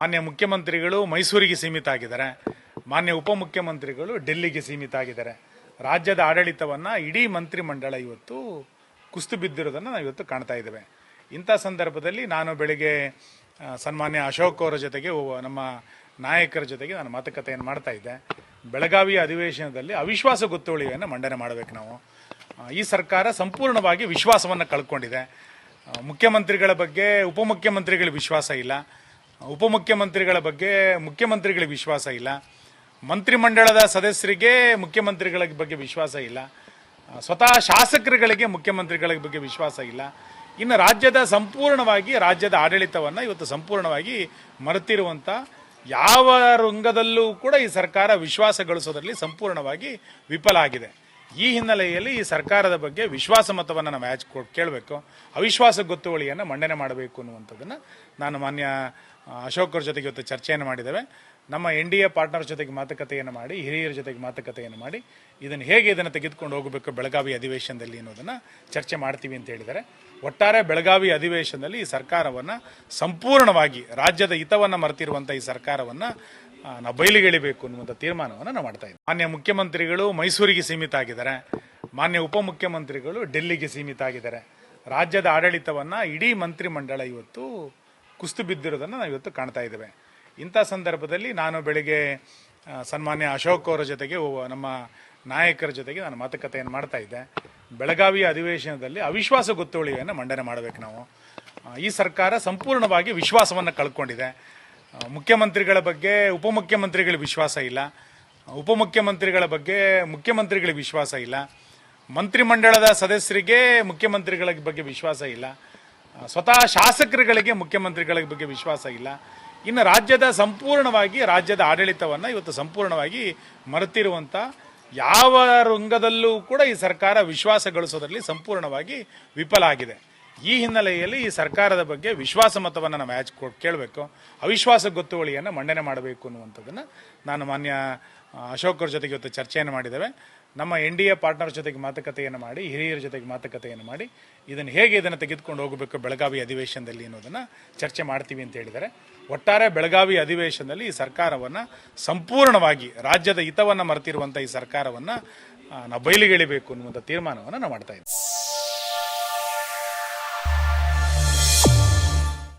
ಮಾನ್ಯ ಮುಖ್ಯಮಂತ್ರಿಗಳು ಮೈಸೂರಿಗೆ ಸೀಮಿತ ಆಗಿದ್ದಾರೆ. ಮಾನ್ಯ ಉಪಮುಖ್ಯಮಂತ್ರಿಗಳು ಡೆಲ್ಲಿಗೆ ಸೀಮಿತ ಆಗಿದ್ದಾರೆ. ರಾಜ್ಯದ ಆಡಳಿತವನ್ನು ಇಡೀ ಮಂತ್ರಿಮಂಡಲ ಇವತ್ತು ಕುಸಿದು ಬಿದ್ದಿರೋದನ್ನು ನಾವು ಇವತ್ತು ಕಾಣ್ತಾ ಇದ್ದೇವೆ. ಇಂಥ ಸಂದರ್ಭದಲ್ಲಿ ನಾನು ಬೆಳಿಗ್ಗೆ ಸನ್ಮಾನ್ಯ ಅಶೋಕ್ ಅವರ ಜೊತೆಗೆ ನಮ್ಮ ನಾಯಕರ ಜೊತೆಗೆ ನಾನು ಮಾತುಕತೆಯನ್ನು ಮಾಡ್ತಾ ಇದ್ದೆ. ಬೆಳಗಾವಿ ಅಧಿವೇಶನದಲ್ಲಿ ಅವಿಶ್ವಾಸ ಗೊತ್ತುವಳಿಯನ್ನು ಮಂಡನೆ ಮಾಡಬೇಕು. ನಾವು ಈ ಸರ್ಕಾರ ಸಂಪೂರ್ಣವಾಗಿ ವಿಶ್ವಾಸವನ್ನು ಕಳ್ಕೊಂಡಿದೆ. ಮುಖ್ಯಮಂತ್ರಿಗಳ ಬಗ್ಗೆ ಉಪಮುಖ್ಯಮಂತ್ರಿಗಳಿಗೆ ವಿಶ್ವಾಸ ಇಲ್ಲ, ಉಪಮುಖ್ಯಮಂತ್ರಿಗಳ ಬಗ್ಗೆ ಮುಖ್ಯಮಂತ್ರಿಗಳಿಗೆ ವಿಶ್ವಾಸ ಇಲ್ಲ, ಮಂತ್ರಿಮಂಡಲದ ಸದಸ್ಯರಿಗೆ ಮುಖ್ಯಮಂತ್ರಿಗಳ ಬಗ್ಗೆ ವಿಶ್ವಾಸ ಇಲ್ಲ, ಸ್ವತಃ ಶಾಸಕರುಗಳಿಗೆ ಮುಖ್ಯಮಂತ್ರಿಗಳ ಬಗ್ಗೆ ವಿಶ್ವಾಸ ಇಲ್ಲ. ಇನ್ನು ರಾಜ್ಯದ ಆಡಳಿತವನ್ನು ಇವತ್ತು ಸಂಪೂರ್ಣವಾಗಿ ಮರೆತಿರುವಂಥ ಯಾವ ರಂಗದಲ್ಲೂ ಕೂಡ ಈ ಸರ್ಕಾರ ವಿಶ್ವಾಸ ಗಳಿಸೋದ್ರಲ್ಲಿ ಸಂಪೂರ್ಣವಾಗಿ ವಿಫಲ ಆಗಿದೆ. ಈ ಹಿನ್ನೆಲೆಯಲ್ಲಿ ಈ ಸರ್ಕಾರದ ಬಗ್ಗೆ ವಿಶ್ವಾಸ ಮತವನ್ನು ನಾವು ಕೇಳಬೇಕು, ಅವಿಶ್ವಾಸ ಗೊತ್ತುವಳಿಯನ್ನು ಮಂಡನೆ ಮಾಡಬೇಕು ಅನ್ನುವಂಥದ್ದನ್ನು ನಾನು ಮಾನ್ಯ ಅಶೋಕ್ ಅವ್ರ ಜೊತೆಗೆ ಇವತ್ತು ಚರ್ಚೆಯನ್ನು ಮಾಡಿದ್ದೇವೆ. ನಮ್ಮ NDA ಪಾರ್ಟ್ನರ್ ಜೊತೆಗೆ ಮಾತುಕತೆಯನ್ನು ಮಾಡಿ, ಹಿರಿಯರ ಜೊತೆಗೆ ಮಾತುಕತೆಯನ್ನು ಮಾಡಿ ಇದನ್ನು ತೆಗೆದುಕೊಂಡು ಹೋಗಬೇಕು ಬೆಳಗಾವಿ ಅಧಿವೇಶನದಲ್ಲಿ ಅನ್ನೋದನ್ನು ಚರ್ಚೆ ಮಾಡ್ತೀವಿ ಅಂತ ಹೇಳಿದ್ದಾರೆ. ಒಟ್ಟಾರೆ ಬೆಳಗಾವಿ ಅಧಿವೇಶನದಲ್ಲಿ ಈ ಸರ್ಕಾರವನ್ನು ಸಂಪೂರ್ಣವಾಗಿ ರಾಜ್ಯದ ಹಿತವನ್ನು ಮರೆತಿರುವಂಥ ಈ ಸರ್ಕಾರವನ್ನು ನಾವು ಬಯಲಿಗೆಳಿಬೇಕು ಅನ್ನುವಂಥ ತೀರ್ಮಾನವನ್ನು ನಾವು ಮಾಡ್ತಾ ಇದ್ದೀವಿ. ಮಾನ್ಯ ಮುಖ್ಯಮಂತ್ರಿಗಳು ಮೈಸೂರಿಗೆ ಸೀಮಿತ ಆಗಿದ್ದಾರೆ. ಮಾನ್ಯ ಉಪಮುಖ್ಯಮಂತ್ರಿಗಳು ಡೆಲ್ಲಿಗೆ ಸೀಮಿತ ಆಗಿದ್ದಾರೆ. ರಾಜ್ಯದ ಆಡಳಿತವನ್ನು ಇಡೀ ಮಂತ್ರಿಮಂಡಲ ಇವತ್ತು ಕುಸಿದು ಬಿದ್ದಿರೋದನ್ನು ನಾವು ಇವತ್ತು ಕಾಣ್ತಾ ಇದ್ದೇವೆ. ಇಂಥ ಸಂದರ್ಭದಲ್ಲಿ ನಾನು ಬೆಳಿಗ್ಗೆ ಸನ್ಮಾನ್ಯ ಅಶೋಕ್ ಅವರ ಜೊತೆಗೆ ನಮ್ಮ ನಾಯಕರ ಜೊತೆಗೆ ನಾನು ಮಾತುಕತೆಯನ್ನು ಮಾಡ್ತಾ ಇದ್ದೆ. ಬೆಳಗಾವಿ ಅಧಿವೇಶನದಲ್ಲಿ ಅವಿಶ್ವಾಸ ಗೊತ್ತುವಳಿಯನ್ನು ಮಂಡನೆ ಮಾಡಬೇಕು. ನಾವು ಈ ಸರ್ಕಾರ ಸಂಪೂರ್ಣವಾಗಿ ವಿಶ್ವಾಸವನ್ನು ಕಳ್ಕೊಂಡಿದೆ. ಮುಖ್ಯಮಂತ್ರಿಗಳ ಬಗ್ಗೆ ಉಪಮುಖ್ಯಮಂತ್ರಿಗಳಿಗೆ ವಿಶ್ವಾಸ ಇಲ್ಲ, ಉಪಮುಖ್ಯಮಂತ್ರಿಗಳ ಬಗ್ಗೆ ಮುಖ್ಯಮಂತ್ರಿಗಳಿಗೆ ವಿಶ್ವಾಸ ಇಲ್ಲ, ಮಂತ್ರಿಮಂಡಲದ ಸದಸ್ಯರಿಗೆ ಮುಖ್ಯಮಂತ್ರಿಗಳ ಬಗ್ಗೆ ವಿಶ್ವಾಸ ಇಲ್ಲ, ಸ್ವತಃ ಶಾಸಕರುಗಳಿಗೆ ಮುಖ್ಯಮಂತ್ರಿಗಳ ಬಗ್ಗೆ ವಿಶ್ವಾಸ ಇಲ್ಲ. ಇನ್ನು ರಾಜ್ಯದ ಆಡಳಿತವನ್ನು ಇವತ್ತು ಸಂಪೂರ್ಣವಾಗಿ ಮರೆತಿರುವಂಥ ಯಾವ ರಂಗದಲ್ಲೂ ಕೂಡ ಈ ಸರ್ಕಾರ ವಿಶ್ವಾಸ ಗಳಿಸೋದ್ರಲ್ಲಿ ಸಂಪೂರ್ಣವಾಗಿ ವಿಫಲ ಆಗಿದೆ. ಈ ಹಿನ್ನೆಲೆಯಲ್ಲಿ ಈ ಸರ್ಕಾರದ ಬಗ್ಗೆ ವಿಶ್ವಾಸ ಮತವನ್ನು ನಾವು ಕೇಳಬೇಕು, ಅವಿಶ್ವಾಸ ಗೊತ್ತುವಳಿಯನ್ನು ಮಂಡನೆ ಮಾಡಬೇಕು ಅನ್ನುವಂಥದ್ದನ್ನು ನಾನು ಮಾನ್ಯ ಅಶೋಕ್ ಅವ್ರ ಜೊತೆಗೆ ಇವತ್ತು ಚರ್ಚೆಯನ್ನು ಮಾಡಿದ್ದೇವೆ. ನಮ್ಮ NDA ಪಾರ್ಟ್ನರ್ ಜೊತೆಗೆ ಮಾತುಕತೆಯನ್ನು ಮಾಡಿ, ಹಿರಿಯರ ಜೊತೆಗೆ ಮಾತುಕತೆಯನ್ನು ಮಾಡಿ ಇದನ್ನು ತೆಗೆದುಕೊಂಡು ಹೋಗಬೇಕು ಬೆಳಗಾವಿ ಅಧಿವೇಶನದಲ್ಲಿ ಅನ್ನೋದನ್ನು ಚರ್ಚೆ ಮಾಡ್ತೀವಿ ಅಂತ ಹೇಳಿದ್ದಾರೆ. ಒಟ್ಟಾರೆ ಬೆಳಗಾವಿ ಅಧಿವೇಶನದಲ್ಲಿ ಈ ಸರ್ಕಾರವನ್ನು ಸಂಪೂರ್ಣವಾಗಿ ರಾಜ್ಯದ ಹಿತವನ್ನು ಮರೆತಿರುವಂಥ ಈ ಸರ್ಕಾರವನ್ನು ನಾವು ಬಯಲಿಗೆಳಿಬೇಕು ಅನ್ನುವಂಥ ತೀರ್ಮಾನವನ್ನು ನಾವು ಮಾಡ್ತಾ ಇದ್ದೀವಿ.